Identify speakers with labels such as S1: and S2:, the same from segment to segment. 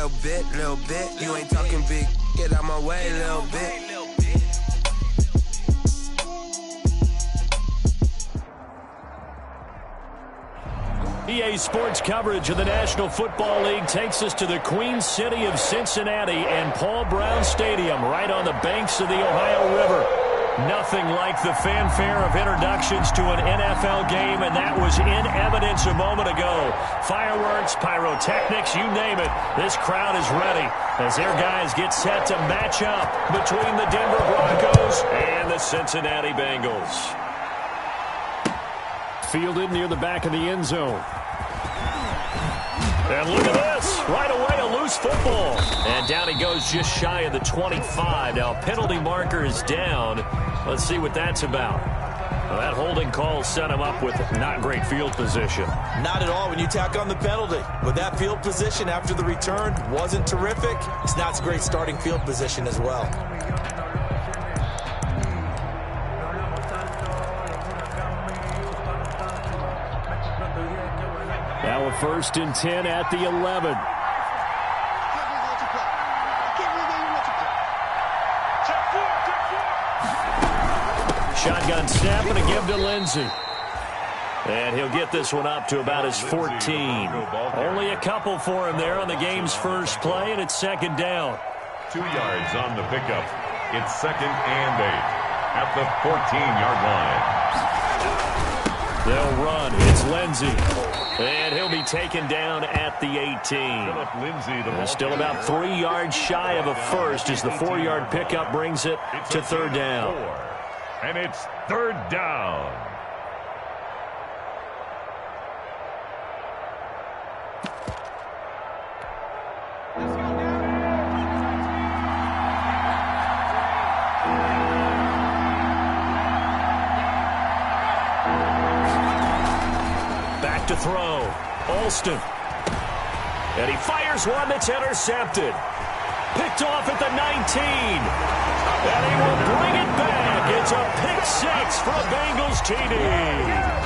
S1: little bit. You ain't talking big, get out my way, little bit.
S2: EA Sports coverage of the National Football League takes us to the Queen City of Cincinnati and Paul Brown Stadium right on the banks of the Ohio River. Nothing like the fanfare of introductions to an NFL game, and that was in evidence a moment ago. Fireworks, pyrotechnics, you name it. This crowd is ready as their guys get set to match up between the Denver Broncos and the Cincinnati Bengals. Fielded near the back of the end zone. And look at this. Right away, a loose football. And down he goes just shy of the 25. Now, penalty marker is down. Let's see what that's about. Well, that holding call set him up with not great field position.
S3: Not at all when you tack on the penalty. But that field position after the return wasn't terrific. It's not a great starting field position as well.
S2: Now a 1st and 10 at the 11. Shotgun snap and a give to Lindsey. And he'll get this one up to about his 14. Only a couple for him there on the game's first play, and it's 2nd down.
S4: 2 yards on the pickup. It's 2nd and 8 at the 14-yard line.
S2: They'll run. It's Lindsey. And he'll be taken down at the 18. Still about 3 yards shy of a first as the 4-yard pickup brings it to 3rd down.
S4: And it's 3rd down.
S2: To throw. Alston. And he fires one that's intercepted. Picked off at the 19. And he will bring it back. It's a pick 6 for a Bengals TD.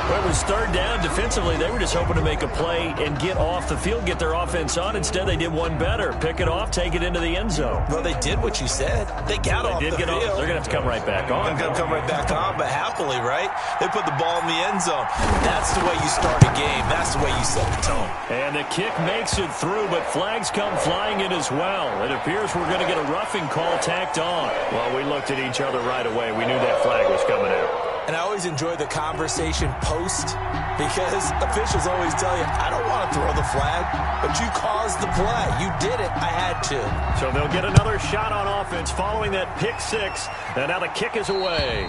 S2: Well, it was 3rd down. Defensively, they were just hoping to make a play and get off the field, get their offense on. Instead, they did one better. Pick it off, take it into the end zone.
S3: Well, they did what you said. They got off the field.
S2: They're going to have to come right back on.
S3: They're going to come right back on, but happily, right? They put the ball in the end zone. That's the way you start a game. That's the way you set the tone.
S2: And the kick makes it through, but flags come flying in as well. It appears we're going to get a roughing call tacked on. Well, we looked at each other right away. We knew that flag was coming out.
S3: And I always enjoy the conversation post because officials always tell you, I don't want to throw the flag, but you caused the play. You did it. I had to.
S2: So they'll get another shot on offense following that pick 6. And now the kick is away.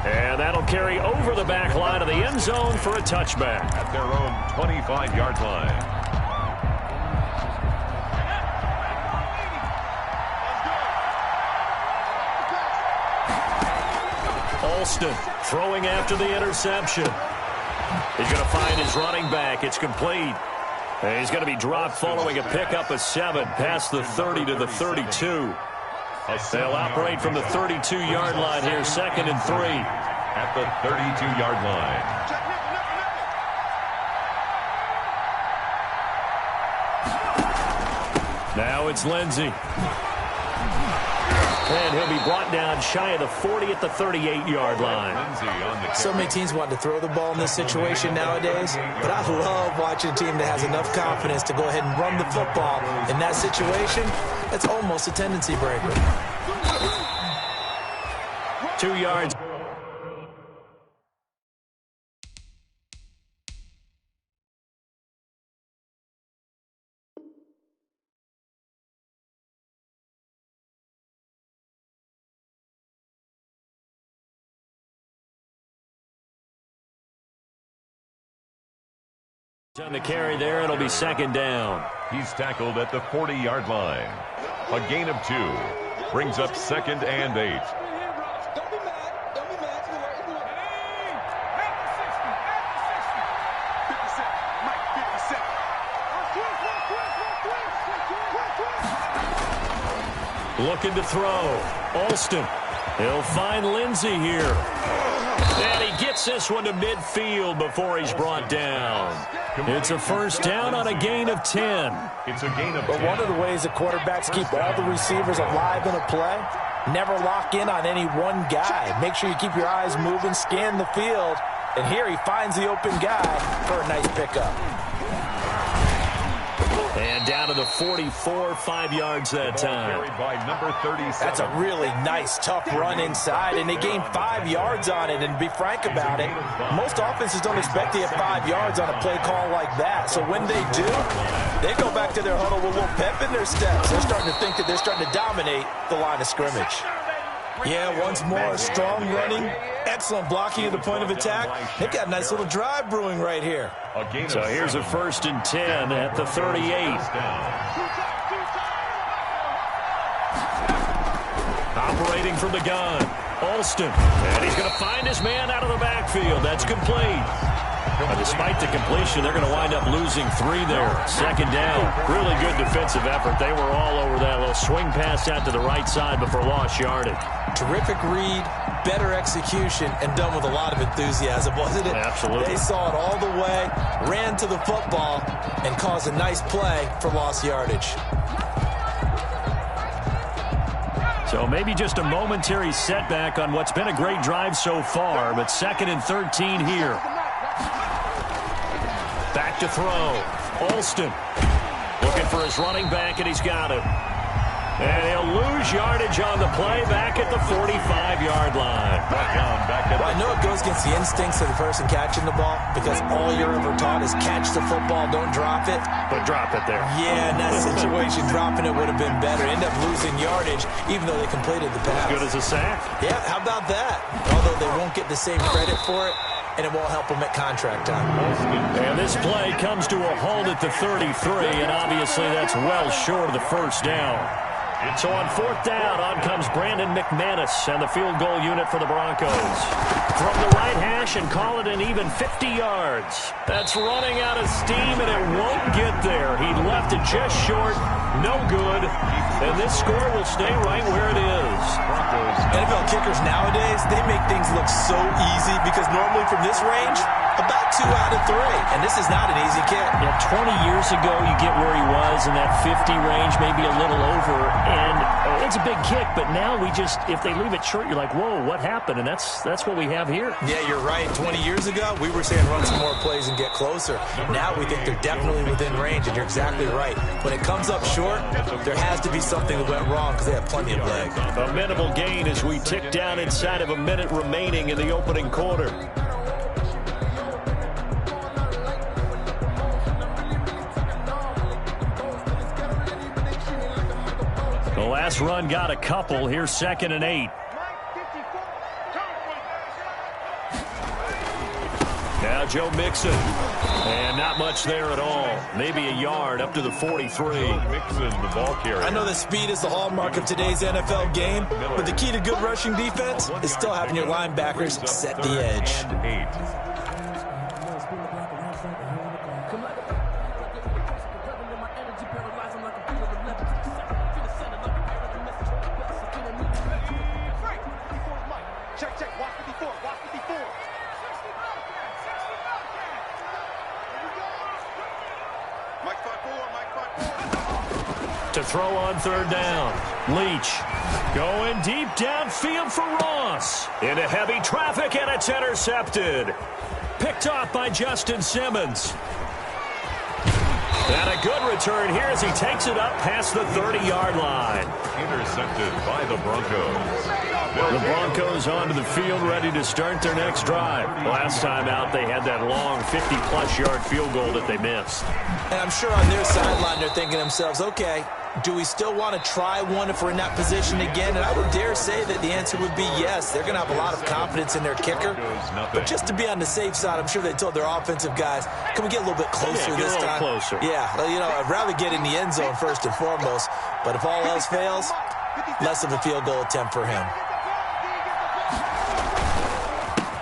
S2: And that'll carry over the back line of the end zone for a touchback.
S4: At their own 25-yard line.
S2: Alston throwing after the interception. He's going to find his running back. It's complete. And he's going to be dropped following a pickup of 7 past the 30 to the 32. They'll operate from the 32-yard line here, 2nd and 3.
S4: At the 32-yard line.
S2: Now it's Lindsey. And he'll be brought down shy of the 40 at the 38-yard line.
S3: So many teams want to throw the ball in this situation nowadays, but I love watching a team that has enough confidence to go ahead and run the football. In that situation, it's almost a tendency breaker.
S2: 2 yards. On the carry there, it'll be 2nd down.
S4: He's tackled at the 40-yard line. A gain of 2 brings up 2nd and 8.
S2: Looking to throw. Alston. He'll find Lindsey here. And he gets this one to midfield before he's brought down. It's a first down on a gain of 10.
S4: It's a gain of 10.
S3: But one of the ways that quarterbacks keep all the receivers alive in a play, never lock in on any one guy. Make sure you keep your eyes moving, scan the field. And here he finds the open guy for a nice pickup.
S2: And down to the 44, 5 yards that time.
S4: By number 37.
S3: That's a really nice, tough run inside, and they gained 5 yards on it. And to be frank about it, most offenses don't expect to get 5 yards on a play call like that. So when they do, they go back to their huddle with a little pep in their steps. They're starting to think that they're starting to dominate the line of scrimmage. Yeah, once more, strong running, excellent blocking at the point of attack. They've got a nice little drive brewing right here.
S2: So here's a first and 10 at the 38. Operating from the gun, Alston. And he's going to find his man out of the backfield. That's complete. Despite the completion, they're going to wind up losing 3 there. Second down. Really good defensive effort. They were all over that little swing pass out to the right side before lost yardage.
S3: Terrific read, better execution, and done with a lot of enthusiasm, wasn't it?
S2: Absolutely.
S3: They saw it all the way, ran to the football, and caused a nice play for lost yardage.
S2: So maybe just a momentary setback on what's been a great drive so far, but 2nd and 13 here. Back to throw. Alston looking for his running back, and he's got him. And he'll lose yardage on the play back at the 45-yard line.
S3: Well, I know it goes against the instincts of the person catching the ball because all you're ever taught is catch the football, don't drop it.
S2: But drop it there.
S3: Yeah, in that situation, dropping it would have been better. End up losing yardage, even though they completed the pass.
S2: As good as a sack.
S3: Yeah, how about that? Although they won't get the same credit for it, and it won't help them at contract time.
S2: And this play comes to a halt at the 33, and obviously that's well short of the first down. So on 4th down, on comes Brandon McManus and the field goal unit for the Broncos. From the right hash and call it an even 50 yards. That's running out of steam, and it won't get there. He left it just short, no good, and this score will stay right where it is.
S3: NFL kickers nowadays, they make things look so easy because normally from this range, about 2 out of 3, and this is not an easy kick.
S2: Yeah, 20 years ago, you get where he was in that 50 range, maybe a little over, and it's a big kick, but now we just, if they leave it short, you're like, whoa, what happened? And that's what we have here.
S3: Yeah, you're right. 20 years ago, we were saying run some more plays and get closer. Now we think they're definitely within range, and you're exactly right. When it comes up short, there has to be something that went wrong because they have plenty of leg.
S2: A minimal gain as we tick down inside of a minute remaining in the opening quarter. The last run got a couple. Here's 2nd and 8. Now Joe Mixon. And not much there at all. Maybe a yard up to the 43.
S4: Mixon, the ball carrier.
S3: I know that speed is the hallmark of today's NFL game, but the key to good rushing defense is still having your linebackers set the edge.
S2: To throw on 3rd down. Leach going deep downfield for Ross. Into heavy traffic, and it's intercepted. Picked off by Justin Simmons. And a good return here as he takes it up past the 30-yard line.
S4: Intercepted by the Broncos.
S2: The Broncos onto the field ready to start their next drive. Last time out, they had that long 50-plus yard field goal that they missed.
S3: And I'm sure on their sideline they're thinking to themselves, okay, do we still want to try one if we're in that position again? And I would dare say that the answer would be yes. They're going to have a lot of confidence in their kicker. But just to be on the safe side, I'm sure they told their offensive guys, can we get a little bit closer this time?
S2: Closer.
S3: Yeah, you know, I'd rather get in the end zone first and foremost. But if all else fails, less of a field goal attempt for him.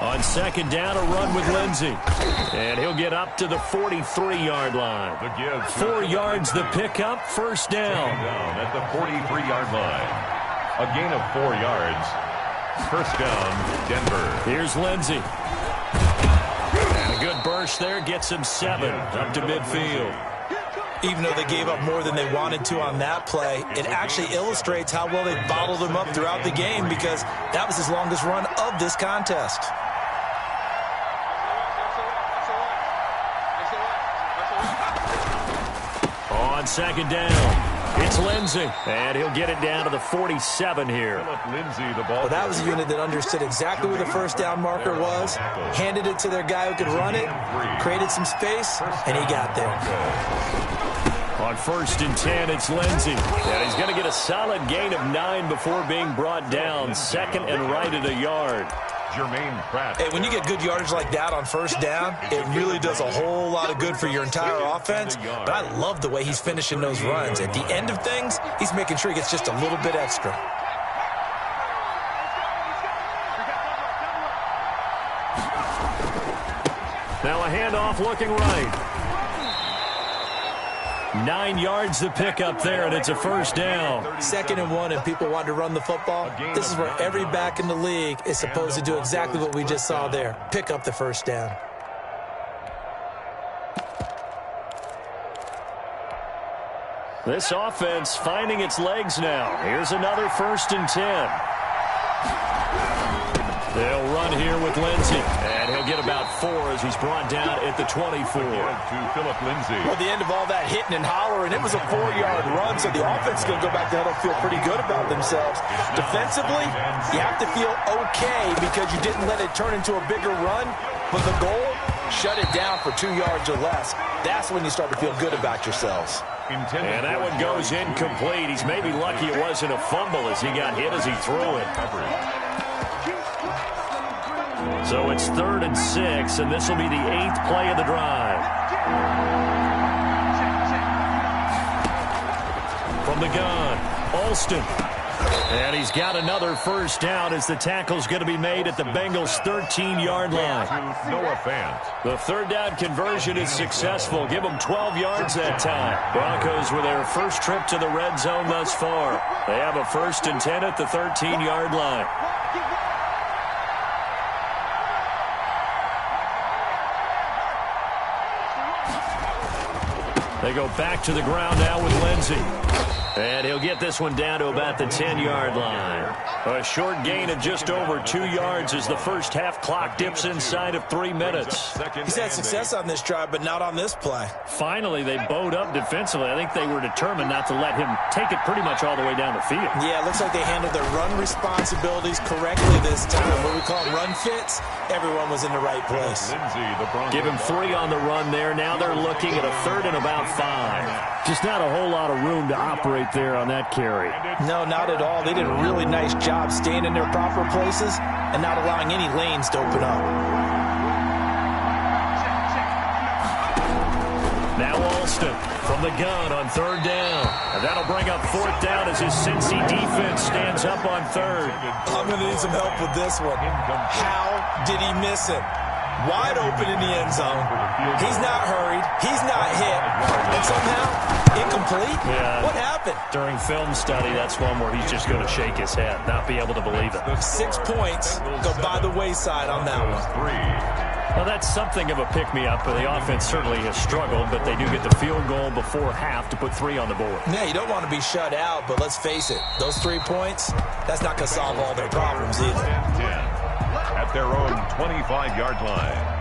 S2: On 2nd down, a run with Lindsey. And he'll get up to the 43-yard line. 4 yards the pickup, 1st down.
S4: At the 43-yard line. A gain of 4 yards. 1st down, Denver.
S2: Here's Lindsey. And a good burn first there gets him 7 up to midfield.
S3: Even though they gave up more than they wanted to on that play, it actually illustrates how well they bottled him up throughout the game, because that was his longest run of this contest.
S2: On second down, it's Lindsey, and he'll get it down to the 47 here.
S3: Well, that was a unit that understood exactly where the first down marker was, handed it to their guy who could run it, created some space, and he got there.
S2: On 1st and 10, it's Lindsey, and he's going to get a solid gain of 9 before being brought down. Second and right at a yard.
S3: Hey, when you get good yardage like that on first down, it really does a whole lot of good for your entire offense. But I love the way he's finishing those runs. At the end of things, he's making sure he gets just a little bit extra.
S2: Now a handoff looking right. 9 yards to pick up there, and it's a first down.
S3: 2nd and 1, and people want to run the football. This is where every back in the league is supposed to do exactly what we just saw there. Pick up the first down.
S2: This offense finding its legs now. Here's another 1st and 10. They'll run here with Lindsey, and he'll get about 4 as he's brought down at the 24.
S3: Well, the end of all that hitting and hollering, it was a 4-yard run, so the offense is going to go back there and feel pretty good about themselves. Defensively, you have to feel okay because you didn't let it turn into a bigger run, but the goal, shut it down for 2 yards or less. That's when you start to feel good about yourselves.
S2: And that one goes incomplete. He's maybe lucky it wasn't a fumble as he got hit as he threw it. So it's 3rd and 6, and this will be the 8th play of the drive. From the gun, Alston. And he's got another first down as the tackle's going to be made at the Bengals' 13-yard line. The 3rd down conversion is successful. Give them 12 yards that time. Broncos with their first trip to the red zone thus far. They have a 1st and 10 at the 13-yard line. They go back to the ground now with Lindsey. And he'll get this one down to about the 10-yard line. A short gain of just over 2 yards as the first half clock dips inside of 3 minutes.
S3: He's had success on this drive, but not on this play.
S2: Finally, they bowed up defensively. I think they were determined not to let him take it pretty much all the way down the field.
S3: Yeah, it looks like they handled their run responsibilities correctly this time. What we call run fits, everyone was in the right place.
S2: Give him 3 on the run there. Now they're looking at a 3rd and about 5. Just not a whole lot of room to operate there on that carry.
S3: No, not at all. They did a really nice job staying in their proper places and not allowing any lanes to open up.
S2: Now Alston from the gun on 3rd down. And that'll bring up 4th down as his Cincy defense stands up on 3rd.
S3: I'm going to need some help with this one. How did he miss it? Wide open in the end zone. He's not hurried. He's not hit. And somehow, incomplete?
S2: Yeah.
S3: What happened?
S2: During film study, that's one where he's just going to shake his head, not be able to believe it.
S3: 6 points go by the wayside on that one.
S2: Well, that's something of a pick-me-up, but the offense certainly has struggled, but they do get the field goal before half to put 3 on the board.
S3: Yeah, you don't want to be shut out, but let's face it, those 3 points, that's not going to solve all their problems either.
S4: At their own 25-yard line.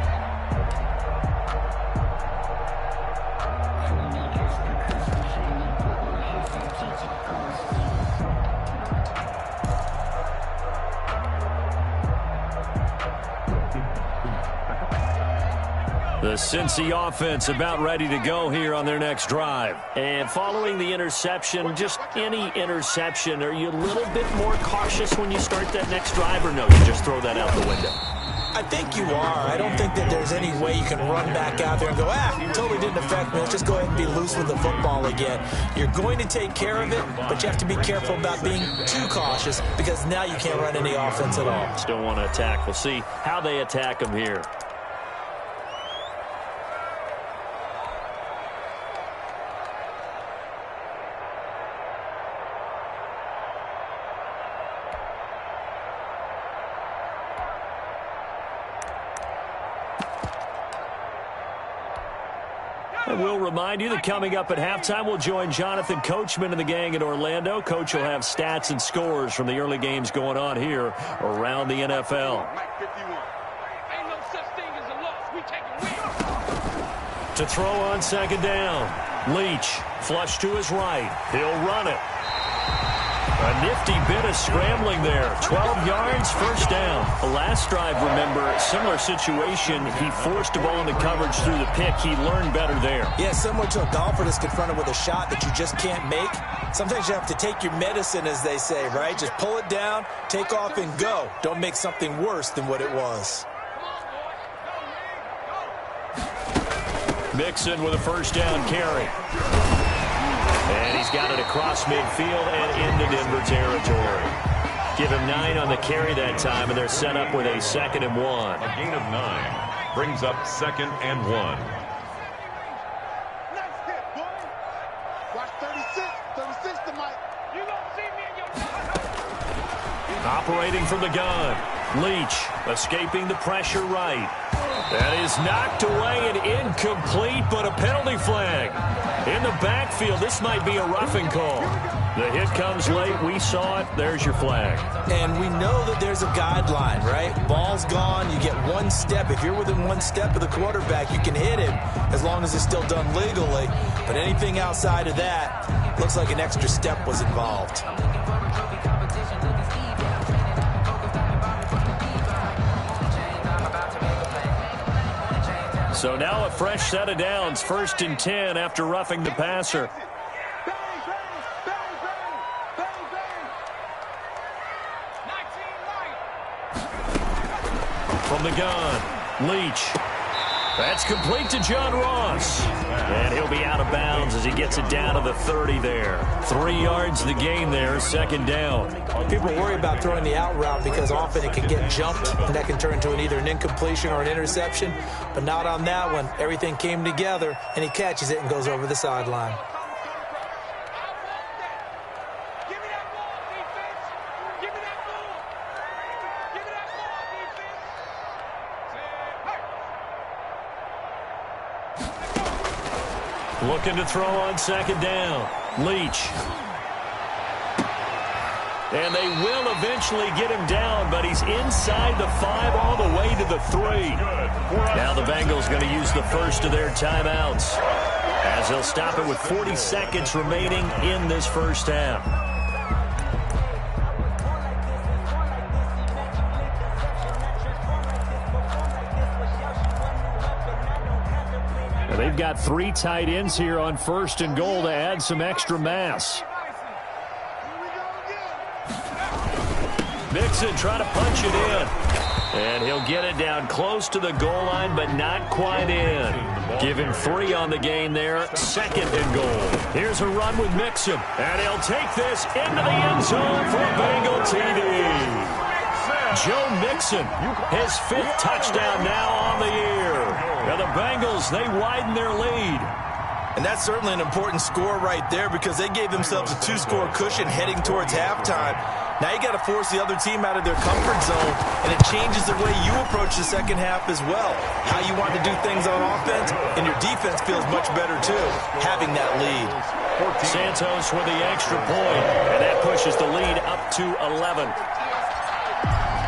S2: The Cincy offense about ready to go here on their next drive. And following the interception, just any interception, are you a little bit more cautious when you start that next drive, or no, you just throw that out the window?
S3: I think you are. I don't think that there's any way you can run back out there and go, totally didn't affect me. Let's just go ahead and be loose with the football again. You're going to take care of it, but you have to be careful about being too cautious because now you can't run any offense at all.
S2: Still want to attack. We'll see how they attack them here. we'll remind you that coming up at halftime, we'll join Jonathan Coachman and the gang in Orlando. Coach will have stats and scores from the early games going on here around the NFL. To throw on second down, Leach, flush to his right. He'll run it. A nifty bit of scrambling there. 12 yards, first down. The last drive, remember, similar situation. He forced the ball into coverage through the pick. He learned better there.
S3: Yeah, similar to a golfer that's confronted with a shot that you just can't make. Sometimes you have to take your medicine, as they say, right? Just pull it down, take off, and go. Don't make something worse than what it was.
S2: Mixon with a first down carry. And he's got it across midfield and into Denver territory. Give him 9 on the carry that time, and they're set up with a 2nd and 1.
S4: A gain of 9 brings up 2nd and 1.
S5: Watch 36. 36 to Mike. You don't see me in your...
S2: Operating from the gun. Leach escaping the pressure right. That is knocked away and incomplete, but a penalty flag. In the backfield, this might be a roughing call. The hit comes late. We saw it. There's your flag.
S3: And we know that there's a guideline, right? Ball's gone. You get 1 step. If you're within 1 step of the quarterback, you can hit him as long as it's still done legally. But anything outside of that, looks like an extra step was involved.
S2: So now a fresh set of downs, 1st and 10 after roughing the passer. From the gun, Leach. That's complete to John Ross. And he'll be out of bounds as he gets it down to the 30 there. 3 yards the gain there, 2nd down.
S3: People worry about throwing the out route because often it can get jumped, and that can turn into either an incompletion or an interception. But not on that one. Everything came together, and he catches it and goes over the sideline.
S2: Looking to throw on 2nd down. Leach. And they will eventually get him down, but he's inside the 5 all the way to the 3. Now the Bengals going to use the first of their timeouts as they'll stop it with 40 seconds remaining in this first half. They've got 3 tight ends here on 1st and goal to add some extra mass. Mixon trying to punch it in. And he'll get it down close to the goal line, but not quite in. Give him 3 on the gain there, 2nd and goal. Here's a run with Mixon. And he'll take this into the end zone for a Bengal TD. Joe Mixon, his 5th touchdown now on the year. Now the Bengals, they widen their lead.
S3: And that's certainly an important score right there because they gave themselves a 2-score cushion heading towards halftime. Now you got to force the other team out of their comfort zone, and it changes the way you approach the second half as well. How you want to do things on offense, and your defense feels much better too, having that lead.
S2: Santos with the extra point, and that pushes the lead up to 11.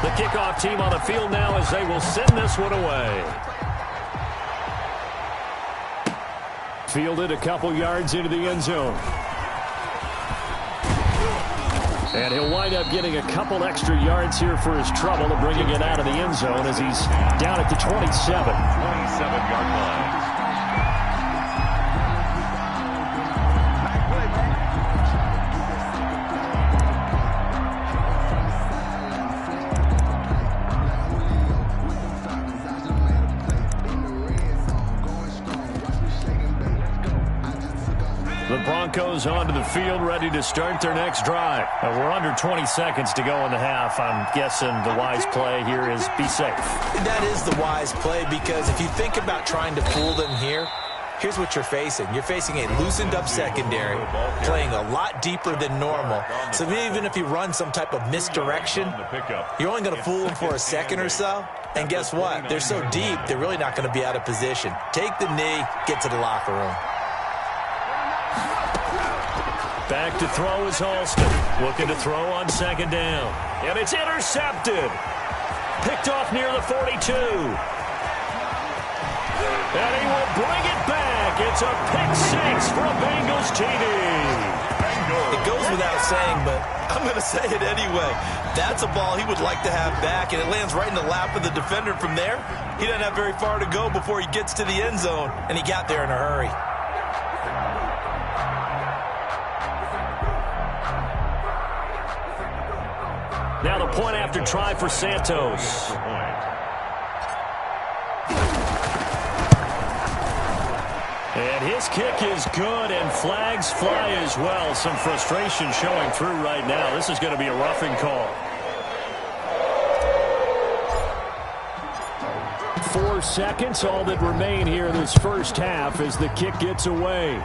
S2: The kickoff team on the field now as they will send this one away. Fielded a couple yards into the end zone. And he'll wind up getting a couple extra yards here for his trouble of bringing it out of the end zone as he's down at the 27.
S4: 27-yard line.
S2: The Broncos onto the field, ready to start their next drive. We're under 20 seconds to go in the half. I'm guessing the wise play here is be safe.
S3: That is the wise play because if you think about trying to fool them here, here's what you're facing. You're facing a loosened-up secondary, playing a lot deeper than normal. So even if you run some type of misdirection, you're only going to fool them for a second or so. And guess what? They're so deep, they're really not going to be out of position. Take the knee, get to the locker room.
S2: Back to throw is Halston. Looking to throw on second down. And it's intercepted. Picked off near the 42. And he will bring it back. It's a pick six for a Bengals TD.
S3: It goes without saying, but I'm going to say it anyway. That's a ball he would like to have back, and it lands right in the lap of the defender from there. He doesn't have very far to go before he gets to the end zone, and he got there in a hurry.
S2: Now the point after try for Santos. And his kick is good, and flags fly as well. Some frustration showing through right now. This is going to be a roughing call. 4 seconds, all that remain here in this first half as the kick gets away.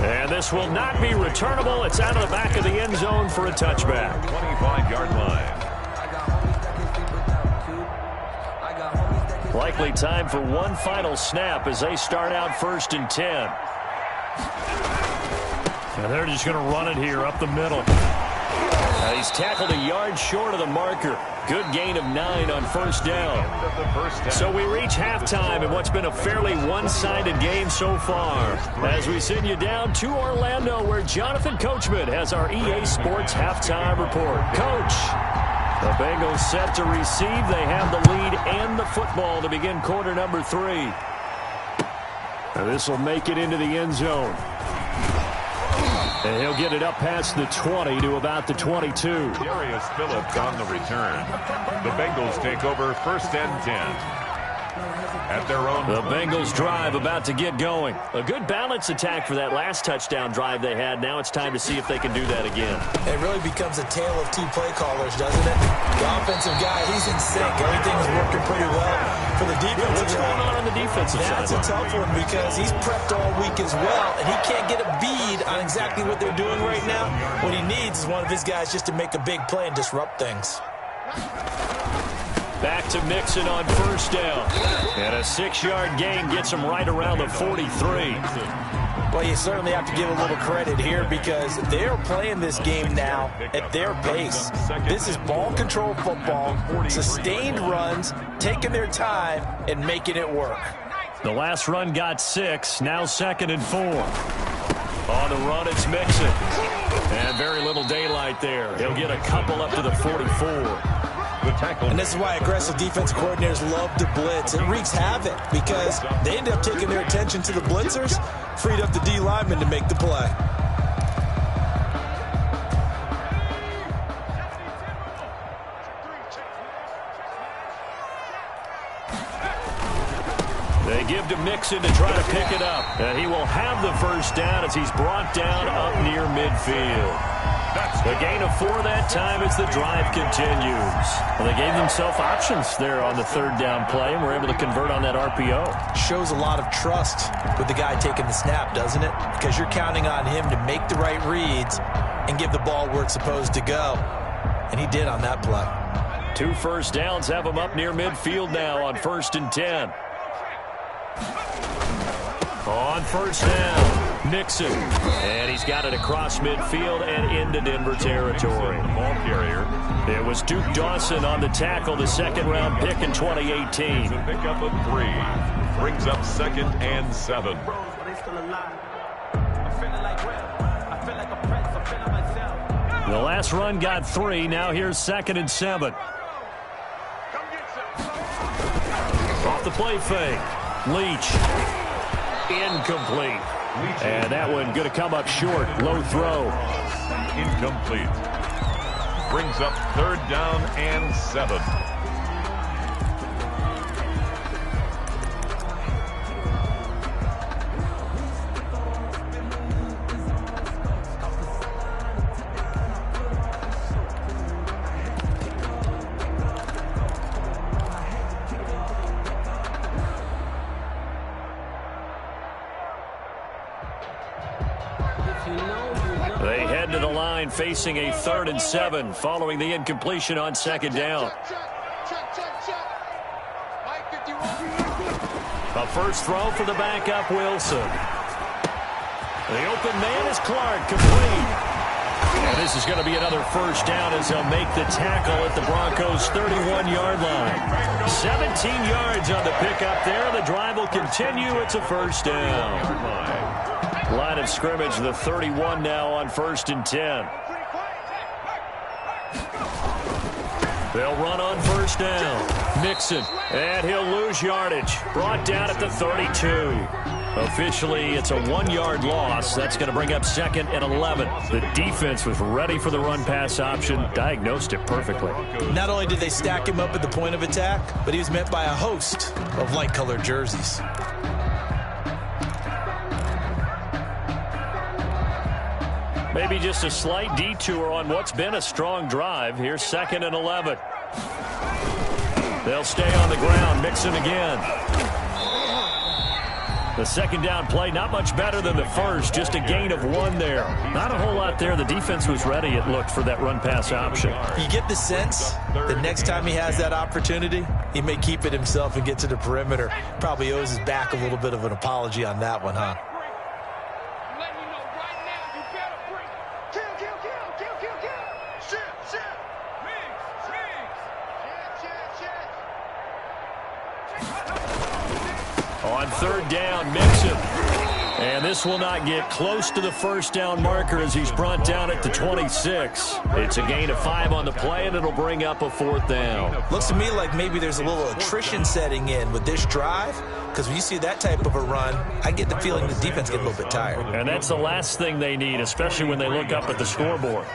S2: And this will not be returnable. It's out of the back of the end zone for a touchback.
S4: 25-yard line.
S2: Likely time for one final snap as they start out 1st and 10. And they're just going to run it here up the middle. He's tackled a yard short of the marker. Good gain of 9 on first down. So we reach halftime in what's been a fairly one-sided game so far. As we send you down to Orlando, where Jonathan Coachman has our EA Sports halftime report. Coach, the Bengals set to receive. They have the lead and the football to begin quarter number 3. And this will make it into the end zone. And he'll get it up past the 20 to about the 22.
S4: Darius Phillips on the return. The Bengals take over 1st and 10. At their own.
S2: The Bengals drive about to get going. A good balance attack for that last touchdown drive they had. Now it's time to see if they can do that again.
S3: It really becomes a tale of 2 play callers, doesn't it? The offensive guy, he's in sync. Everything's working pretty well. For the defensive
S2: What's going on the defensive side?
S3: That's a tough one because he's prepped all week as well, and he can't get a bead on exactly what they're doing right now. What he needs is one of his guys just to make a big play and disrupt things.
S2: Back to Mixon on first down. And a 6-yard gain gets him right around the 43.
S3: Well, you certainly have to give a little credit here because they're playing this game now at their pace. This is ball control football, sustained runs, taking their time, and making it work.
S2: The last run got 6, now 2nd and 4. On the run, it's Mixon. And very little daylight there. He'll get a couple up to the 44.
S3: And this is why aggressive defensive coordinators love to blitz. It wreaks havoc because they end up taking their attention to the blitzers, freed up the D lineman to make the play.
S2: They give to Mixon to try to pick it up. And he will have the first down as he's brought down up near midfield. The gain of 4 that time as the drive continues. Well, they gave themselves options there on the 3rd down play, and were able to convert on that RPO.
S3: Shows a lot of trust with the guy taking the snap, doesn't it? Because you're counting on him to make the right reads and give the ball where it's supposed to go. And he did on that play.
S2: 2 first downs have him up near midfield now on 1st and 10. On first down, Mixon. And he's got it across midfield and into Denver territory.
S4: Ball carrier.
S2: It was Duke Dawson on the tackle, the 2nd-round pick in 2018.
S4: A pickup of 3. Brings up 2nd and 7.
S2: The last run got 3. Now here's 2nd and 7. Off the play fake. Leach. Incomplete. And that one going to come up short. Low throw.
S4: Incomplete. Brings up 3rd down and 7.
S2: They head to the line facing a 3rd and 7 following the incompletion on 2nd down. A first throw for the backup, Wilson. The open man is Clark, complete. And this is going to be another first down as they'll make the tackle at the Broncos' 31-yard line. 17 yards on the pickup there. The drive will continue. It's a first down. Line of scrimmage, the 31 now on 1st and 10. They'll run on first down. Mixon, and he'll lose yardage. Brought down at the 32. Officially, it's a 1-yard loss. That's going to bring up 2nd and 11. The defense was ready for the run-pass option, diagnosed it perfectly.
S3: Not only did they stack him up at the point of attack, but he was met by a host of light-colored jerseys.
S2: Maybe just a slight detour on what's been a strong drive. Here's 2nd and 11. They'll stay on the ground. Mixon again. The 2nd down play, not much better than the first. Just a gain of 1 there. Not a whole lot there. The defense was ready, it looked, for that run-pass option.
S3: You get the sense that next time he has that opportunity, he may keep it himself and get to the perimeter. Probably owes his back a little bit of an apology on that one, huh?
S2: On 3rd down, Mixon. And this will not get close to the first down marker as he's brought down at the 26. It's a gain of 5 on the play, and it'll bring up a 4th down.
S3: Looks to me like maybe there's a little attrition setting in with this drive, because when you see that type of a run, I get the feeling the defense gets a little bit tired.
S2: And that's the last thing they need, especially when they look up at the scoreboard.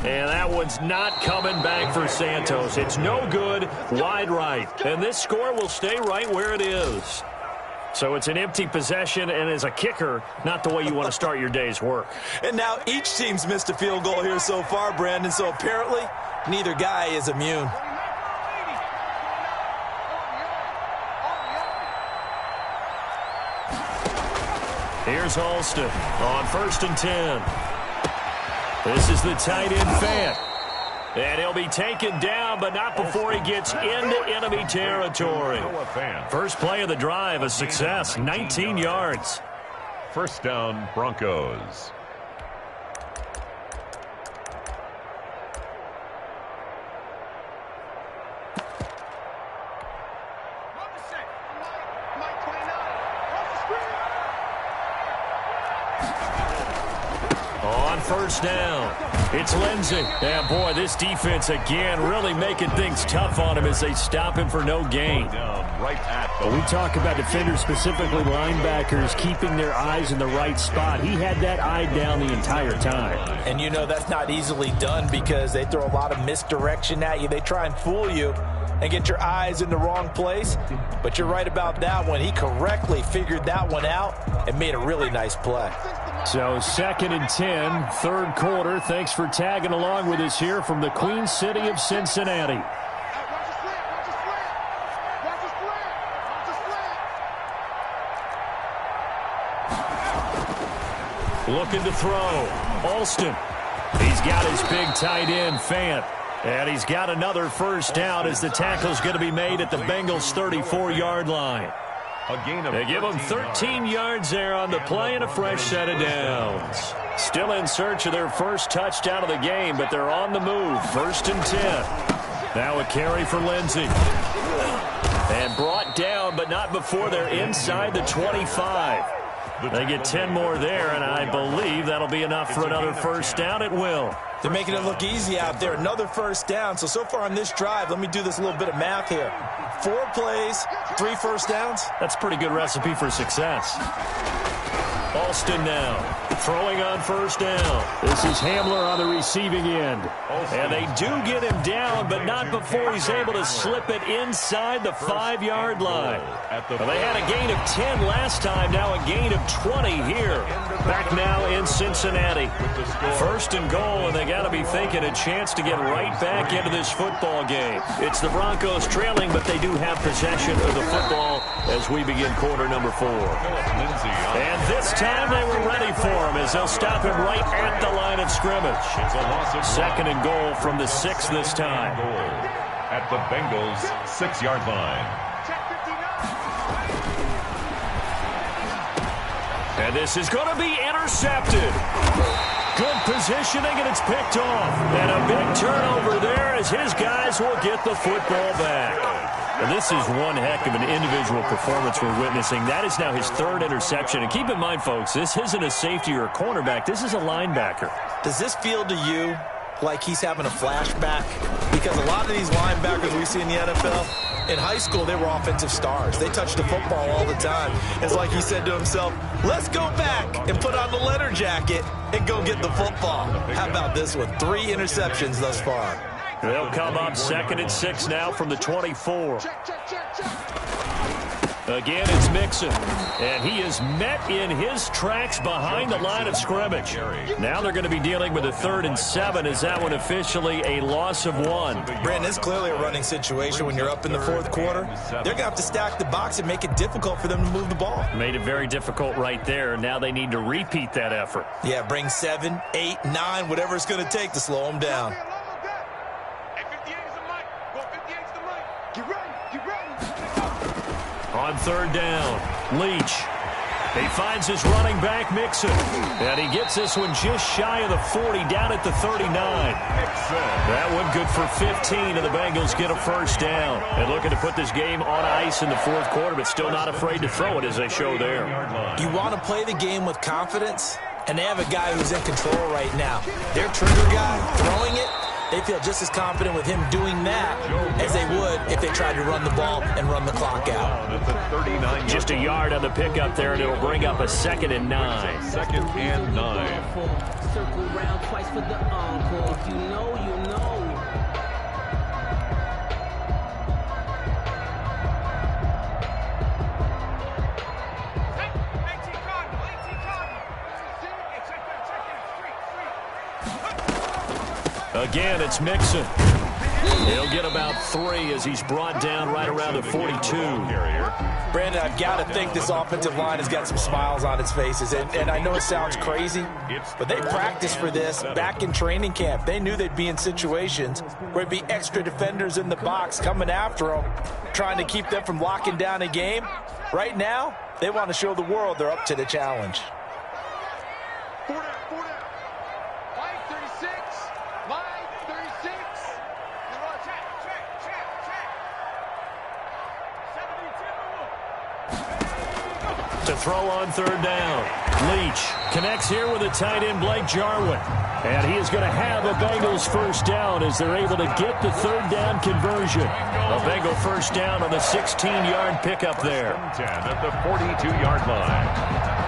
S2: And that one's not coming back for Santos. It's no good, wide right. And this score will stay right where it is. So it's an empty possession, and as a kicker, not the way you want to start your day's work.
S3: And now each team's missed a field goal here so far, Brandon, so apparently neither guy is immune.
S2: Here's Alston on 1st and 10. This is the tight end, Fant. And he'll be taken down, but not before he gets into enemy territory. First play of the drive, a success, 19 yards.
S4: First down, Broncos.
S2: On first down, it's Lindsey. And boy, this defense again really making things tough on him as they stop him for no gain.
S6: We talk about defenders, specifically linebackers, keeping their eyes in the right spot. He had that eye down the entire time.
S3: And you know that's not easily done because they throw a lot of misdirection at you. They try and fool you and get your eyes in the wrong place. But you're right about that one. He correctly figured that one out and made a really nice play.
S2: So 2nd and 10, 3rd quarter. Thanks for tagging along with us here from the Queen City of Cincinnati. Looking to throw. Alston. He's got his big tight end, Fant. And he's got another first down as the tackle's going to be made at the Bengals' 34-yard line. They give them 13 yards there on the play and a fresh set of downs. Still in search of their first touchdown of the game, but they're on the move. 1st and 10. Now a carry for Lindsey. And brought down, but not before they're inside the 25. They get 10 more there, and I believe that'll be enough for another first down. It will.
S3: They're making it look easy out there. Another first down. So far on this drive, let me do this little bit of math here. 4 plays, 3 first downs.
S2: That's a pretty good recipe for success. Alston now throwing on first down. This is Hamler on the receiving end. And they do get him down, but not before he's able to slip it inside the 5-yard line. Well, they had a gain of 10 last time, now a gain of 20 here. Back now in Cincinnati. First and goal, and they got to be thinking a chance to get right back into this football game. It's the Broncos trailing, but they do have possession of the football as we begin quarter number 4. And this time they were ready for him as they'll stop him right at the line of scrimmage. Second and goal from the 6 this time.
S4: At the Bengals' 6-yard line.
S2: And this is going to be intercepted. Good positioning, and it's picked off. And a big turnover there as his guys will get the football back. And this is one heck of an individual performance we're witnessing. That is now his 3rd interception. And keep in mind, folks, this isn't a safety or a cornerback. This is a linebacker.
S3: Does this feel to you like he's having a flashback? Because a lot of these linebackers we see in the NFL, in high school, they were offensive stars. They touched the football all the time. It's like he said to himself, let's go back and put on the leather jacket and go get the football. How about this one? 3 interceptions thus far.
S2: They'll come up 2nd and 6 now from the 24. Again, it's Mixon. And he is met in his tracks behind the line of scrimmage. Now they're going to be dealing with a 3rd and 7. Is that one officially a loss of 1?
S3: Brandon, it's clearly a running situation when you're up in the 4th quarter. They're going to have to stack the box and make it difficult for them to move the ball.
S2: Made it very difficult right there. Now they need to repeat that effort.
S3: Yeah, bring 7, 8, 9, whatever it's going to take to slow them down.
S2: On 3rd down, Leach. He finds his running back, Mixon. And he gets this one just shy of the 40, down at the 39. That one good for 15, and the Bengals get a first down. And looking to put this game on ice in the 4th quarter, but still not afraid to throw it as they show there.
S3: You want to play the game with confidence, and they have a guy who's in control right now. Their trigger guy throwing it, they feel just as confident with him doing that as they would if they tried to run the ball and run the clock out.
S2: Just a yard on the pickup there, and it'll bring up a 2nd and 9.
S4: 2nd and 9.
S7: Circle round twice for the encore. If you know, you know.
S2: Again, it's Mixon. He'll get about 3 as he's brought down right around the 42.
S3: Brandon, I've got to think this offensive line has got some smiles on its faces. And I know it sounds crazy, but they practiced for this back in training camp. They knew they'd be in situations where there'd be extra defenders in the box coming after them, trying to keep them from locking down a game. Right now, they want to show the world they're up to the challenge.
S2: To throw on 3rd down. Leach connects here with a tight end, Blake Jarwin. And he is going to have a Bengals first down as they're able to get the 3rd down conversion. A Bengal first down on the 16-yard pickup there.
S4: 10 at the 42-yard line.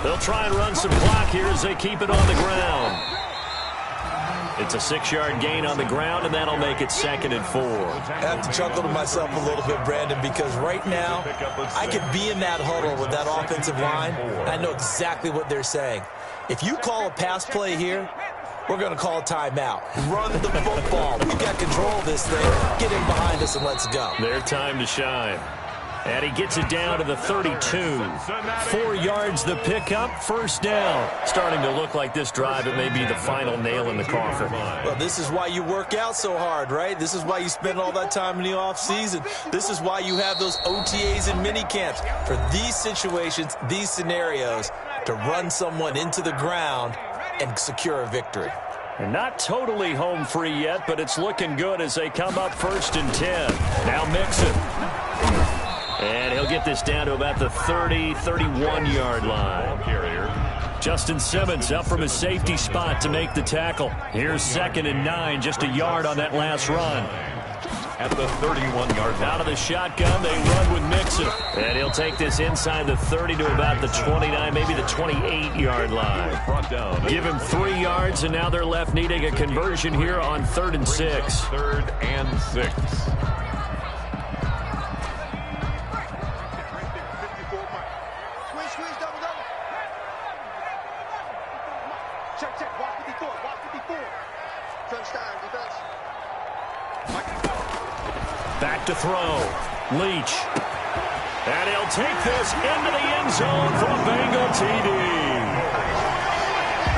S2: They'll try and run some clock here as they keep it on the ground. It's a 6-yard gain on the ground, and that'll make it 2nd and 4.
S3: I have to chuckle to myself a little bit, Brandon, because right now I could be in that huddle with that offensive line. I know exactly what they're saying. If you call a pass play here, we're going to call a timeout. Run the football. We've got control of this thing. Get in behind us and let's go.
S2: Their time to shine. And he gets it down to the 32. 4 yards the pickup, first down. Starting to look like this drive, it may be the final nail in the coffin.
S3: Well, this is why you work out so hard, right? This is why you spend all that time in the offseason. This is why you have those OTAs and mini camps. For these situations, these scenarios, to run someone into the ground and secure a victory.
S2: And not totally home free yet, but it's looking good as they come up 1st and 10. Now Mixon. And he'll get this down to about the 30, 31-yard line. Justin Simmons up from his safety spot to make the tackle. Here's 2nd and 9, just a yard on that last run.
S4: At the 31-yard line.
S2: Out of the shotgun, they run with Mixon. And he'll take this inside the 30 to about the 29, maybe the 28-yard line. Give him 3 yards, and now they're left needing a conversion here on 3rd and 6.
S4: 3rd and 6.
S5: Check. Watch 54. Touchdown, defense.
S2: Back to throw. Leach. And he'll take this into the end zone for a Bengal TD.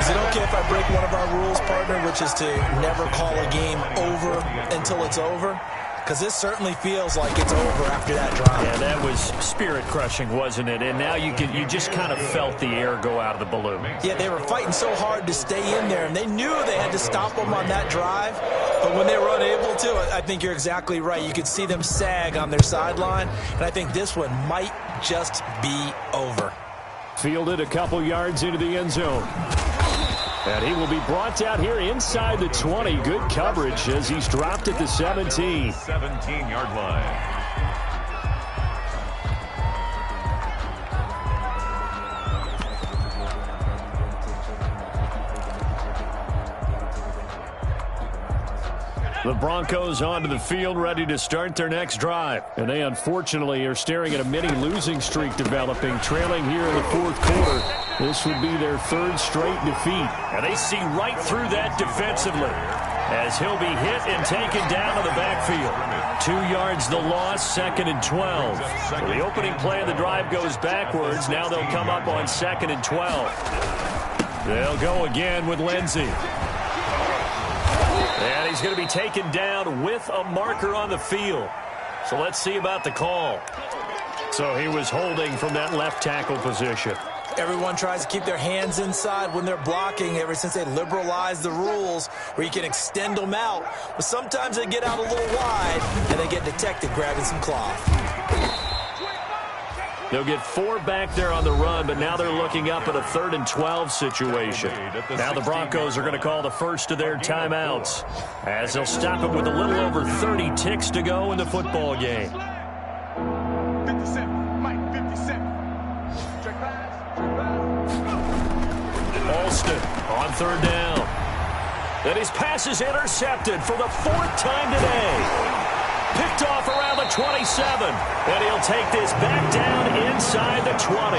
S3: Is it okay if I break one of our rules, partner, which is to never call a game over until it's over? Because this certainly feels like it's over after that drive.
S2: Yeah, that was spirit-crushing, wasn't it? And now you just kind of felt the air go out of the balloon.
S3: Yeah, they were fighting so hard to stay in there, and they knew they had to stop them on that drive. But when they were unable to, I think you're exactly right. You could see them sag on their sideline, and I think this one might just be over.
S2: Fielded a couple yards into the end zone. And he will be brought down here inside the 20. Good coverage as he's dropped at the 17.
S4: 17-yard line.
S2: The Broncos onto the field, ready to start their next drive. And they, unfortunately, are staring at a mini losing streak developing, trailing here in the 4th quarter. This would be their 3rd straight defeat. And they see right through that defensively as he'll be hit and taken down to the backfield. 2 yards the loss, 2nd and 12. So the opening play of the drive goes backwards. Now they'll come up on 2nd and 12. They'll go again with Lindsey. And he's going to be taken down with a marker on the field. So let's see about the call. So he was holding from that left tackle position.
S3: Everyone tries to keep their hands inside when they're blocking ever since they liberalized the rules where you can extend them out. But sometimes they get out a little wide and they get detected grabbing some cloth.
S2: They'll get 4 back there on the run, but now they're looking up at a 3rd and 12 situation. Now the Broncos are going to call the first of their timeouts as they'll stop it with a little over 30 ticks to go in the football game.
S5: 57, Mike, 57. Check pass.
S2: Alston on 3rd down. And his pass is intercepted for the 4th time today. Picked off around the 27. And he'll take this back down inside the 20.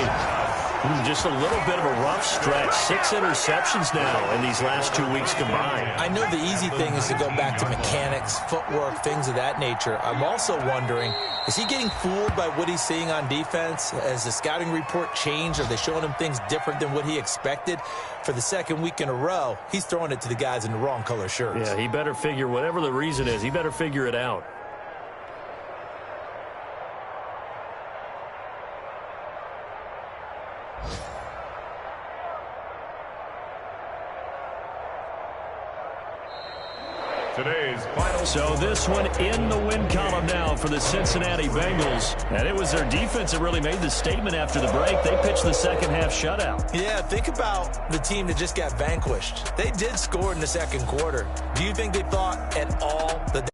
S2: Just a little bit of a rough stretch. 6 interceptions now in these last 2 weeks combined.
S3: I know the easy thing is to go back to mechanics, footwork, things of that nature. I'm also wondering, is he getting fooled by what he's seeing on defense? Has the scouting report changed? Are they showing him things different than what he expected? For the 2nd week in a row, he's throwing it to the guys in the wrong color shirts.
S2: Yeah, he better figure, whatever the reason is, he better figure it out.
S4: Today's final.
S2: So this one in the win column now for the Cincinnati Bengals. And it was their defense that really made the statement after the break. They pitched the second half shutout.
S3: Yeah, think about the team that just got vanquished. They did score in the 2nd quarter. Do you think they thought at all that